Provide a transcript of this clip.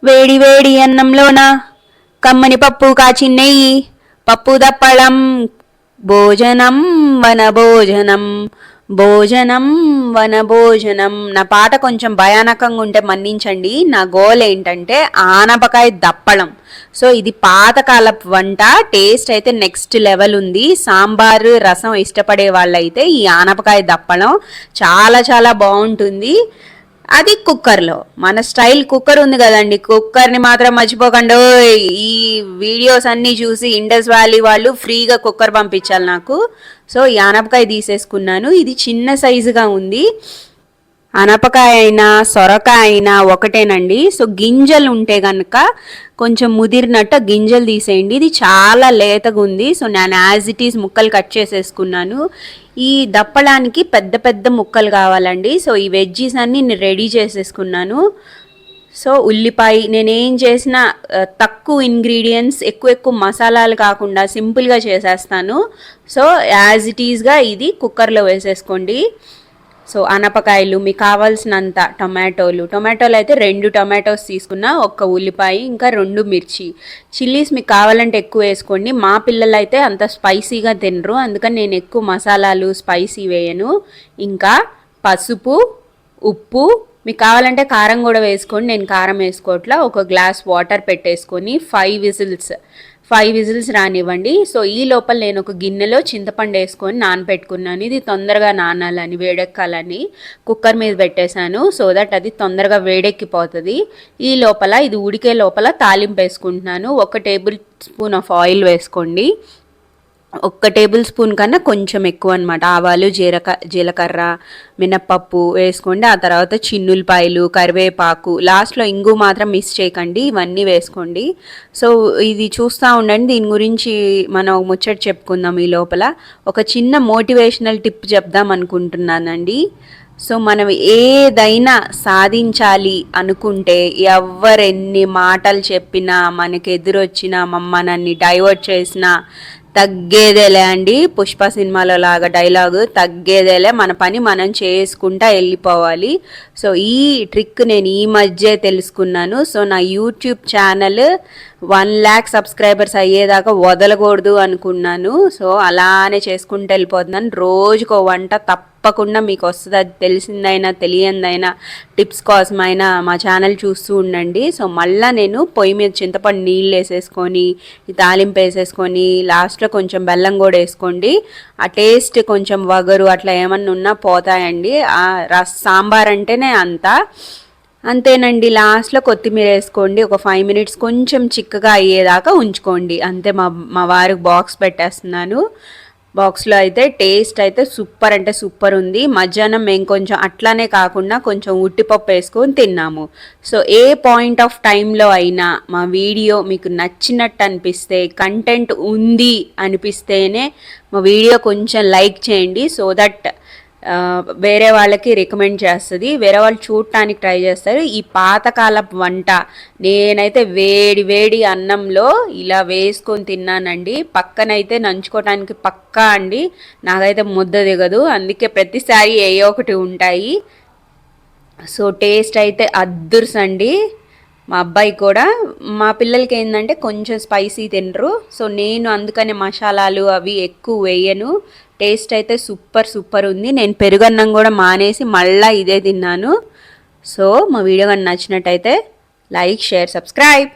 వేడి వేడి అన్నంలోన కమ్మని పప్పు కాచి నెయ్యి పప్పు దప్పడం భోజనం వన భోజనం భోజనం వన భోజనం. నా పాట కొంచెం భయానకంగా ఉంటే మన్నించండి. నా గోల్ ఏంటంటే ఆనపకాయ దప్పడం. సో ఇది పాతకాలపు వంట. టేస్ట్ అయితే నెక్స్ట్ లెవెల్ ఉంది. సాంబారు రసం ఇష్టపడే వాళ్ళైతే ఈ ఆనపకాయ దప్పడం చాలా చాలా బాగుంటుంది. అది కుక్కర్లో. మన స్టైల్ కుక్కర్ ఉంది కదండి, కుక్కర్ని మాత్రం మర్చిపోకండి. ఈ వీడియోస్ అన్నీ చూసి ఇండస్ వ్యాలీ వాళ్ళు ఫ్రీగా కుక్కర్ పంపించాలి నాకు. సో ఈ ఆనపకాయ తీసేసుకున్నాను. ఇది చిన్న సైజుగా ఉంది. అనపకాయ అయినా సొరకాయ అయినా ఒకటేనండి. సో గింజలు ఉంటే కనుక కొంచెం ముదిరినట్టు గింజలు తీసేయండి. ఇది చాలా లేతగా ఉంది. సో నేను యాజ్ ఇట్ ఈస్ ముక్కలు కట్ చేసేసుకున్నాను. ఈ దప్పడానికి పెద్ద పెద్ద ముక్కలు కావాలండి. సో ఈ వెజ్జీస్ అన్నీ నేను రెడీ చేసేసుకున్నాను. సో ఉల్లిపాయ నేనేం చేసిన తక్కువ ఇంగ్రీడియంట్స్ ఎక్కువ మసాలాలు కాకుండా సింపుల్గా చేసేస్తాను. సో యాజ్ ఇట్ ఈస్గా ఇది కుక్కర్లో వేసేసుకోండి. సో అనపకాయలు, మీకు కావాల్సినంత టొమాటోలు అయితే 2 టొమాటోస్ తీసుకున్నా, 1 ఉల్లిపాయ, ఇంకా 2 మిర్చి. చిల్లీస్ మీకు కావాలంటే ఎక్కువ వేసుకోండి. మా పిల్లలు అయితే అంత స్పైసీగా తినరు, అందుకని నేను ఎక్కువ మసాలాలు స్పైసీ వేయను. ఇంకా పసుపు, ఉప్పు, మీకు కావాలంటే కారం కూడా వేసుకోండి. నేను కారం వేసుకోవట్లా. 1 గ్లాస్ వాటర్ పెట్టేసుకొని 5 విజిల్స్ రానివ్వండి. సో ఈ లోపల నేను ఒక గిన్నెలో చింతపండు వేసుకొని నానబెట్టుకున్నాను. ఇది తొందరగా నానాలని, వేడెక్కాలని కుక్కర్ మీద పెట్టేశాను. సో దట్ అది తొందరగా వేడెక్కిపోతుంది. ఈ లోపల ఇది ఉడికే లోపల తాలింపు వేసుకుంటున్నాను. 1 టేబుల్ స్పూన్ ఆఫ్ ఆయిల్ వేసుకోండి. 1 టేబుల్ స్పూన్ కన్నా కొంచెం ఎక్కువ అనమాట. ఆవాలు, జీలకర్ర, మినప్పప్పు వేసుకోండి. ఆ తర్వాత చిన్నులపాయలు, కరివేపాకు, లాస్ట్లో ఇంగు మాత్రం మిస్ చేయకండి. ఇవన్నీ వేసుకోండి. సో ఇది చూస్తూ ఉండండి. దీని గురించి మనం ముచ్చట చెప్పుకుందాం. ఈ లోపల ఒక చిన్న మోటివేషనల్ టిప్ చెప్దాం అనుకుంటున్నానండి. సో మనం ఏదైనా సాధించాలి అనుకుంటే ఎవరెన్ని మాటలు చెప్పినా, మనకు ఎదురొచ్చినా, మమ్మల్ని డైవర్ట్ చేసినా తగ్గేదేలే అండి. పుష్ప సినిమాలో లాగా డైలాగు, తగ్గేదేలే, మన పని మనం చేసుకుంటా వెళ్ళిపోవాలి. సో ఈ ట్రిక్ నేను ఈ మధ్య తెలుసుకున్నాను. సో నా యూట్యూబ్ ఛానల్ 1 lakh సబ్స్క్రైబర్స్ అయ్యేదాకా వదలకూడదు అనుకున్నాను. సో అలానే చేసుకుంటూ వెళ్ళిపోతున్నాను. రోజుకో వంట తప్పకుండా మీకు వస్తుంది. అది తెలిసిందైనా తెలియందైనా టిప్స్ కోసమైనా మా ఛానల్ చూస్తూ ఉండండి. సో మళ్ళీ నేను పొయ్యి మీద చింతపండు నీళ్ళు వేసేసుకొని తాలింపు వేసేసుకొని లాస్ట్లో కొంచెం బెల్లం కూడా వేసుకోండి. ఆ టేస్ట్ కొంచెం వగరు అట్లా ఏమన్నా ఉన్నా పోతాయండి. సాంబార్ అంటేనే అంతేనండి. లాస్ట్లో కొత్తిమీర వేసుకోండి. ఒక 5 minutes కొంచెం చిక్కగా అయ్యేదాకా ఉంచుకోండి. అంతే. మా వారికి బాక్స్ పెట్టేస్తున్నాను. బాక్స్లో అయితే టేస్ట్ అయితే సూపర్ అంటే సూపర్ ఉంది. మధ్యాహ్నం మేము కొంచెం అట్లానే కాకుండా కొంచెం ఉట్టిపప్పు వేసుకొని తిన్నాము. సో ఏ పాయింట్ ఆఫ్ టైంలో అయినా మా వీడియో మీకు నచ్చినట్టు అనిపిస్తే, కంటెంట్ ఉంది అనిపిస్తేనే మా వీడియో కొంచెం లైక్ చేయండి. సో దట్ వేరే వాళ్ళకి రికమెండ్ చేస్తుంది, వేరే వాళ్ళు చూడటానికి ట్రై చేస్తారు. ఈ పాతకాలపు వంట నేనైతే వేడి వేడి అన్నంలో ఇలా వేసుకొని తిన్నానండి. పక్కనైతే నంచుకోవటానికి పక్కా అండి. నాకైతే ముద్ద దిగదు, అందుకే ప్రతిసారి ఏయో ఒకటి ఉంటాయి. సో టేస్ట్ అయితే అద్దుర్సండి. మా అబ్బాయి కూడా. మా పిల్లలకి ఏంటంటే కొంచెం స్పైసీ తినరు. సో నేను అందుకనే మసాలాలు అవి ఎక్కువ వేయను. టేస్ట్ అయితే సూపర్ ఉంది. నేను పెరుగన్నం కూడా మానేసి మళ్ళీ ఇదే తిన్నాను. సో మా వీడియో కానీ నచ్చినట్టయితే లైక్, షేర్, సబ్స్క్రైబ్.